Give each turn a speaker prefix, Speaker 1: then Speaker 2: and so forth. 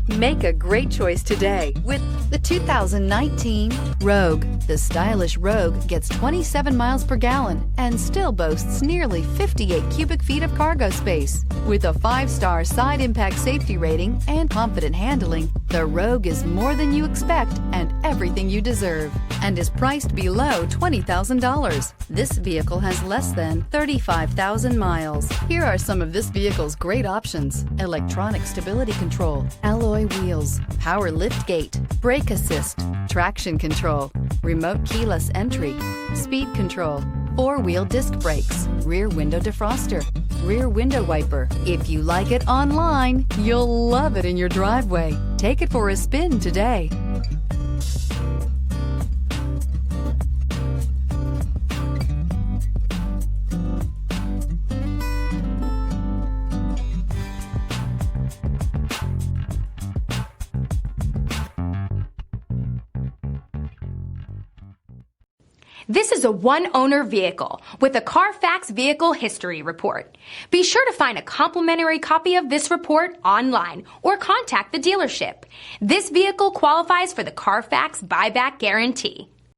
Speaker 1: Make a great choice today with the 2019 Rogue. The stylish Rogue gets 27 miles per gallon and still boasts nearly 58 cubic feet of cargo space. With a 5-star side impact safety rating and confident handling, the Rogue is more than you expect and everything you deserve, and is priced below $20,000. This vehicle has less than 35,000 miles. Here are some of this vehicle's great options: electronic stability control, alloy wheels, power lift gate, brake assist, traction control, remote keyless entry, speed control, 4-wheel disc brakes, rear window defroster, rear window wiper. If you like it online, you'll love it in your driveway. Take it for a spin today.
Speaker 2: This is a one-owner vehicle with a Carfax Vehicle History Report. Be sure to find a complimentary copy of this report online or contact the dealership. This vehicle qualifies for the Carfax Buyback Guarantee.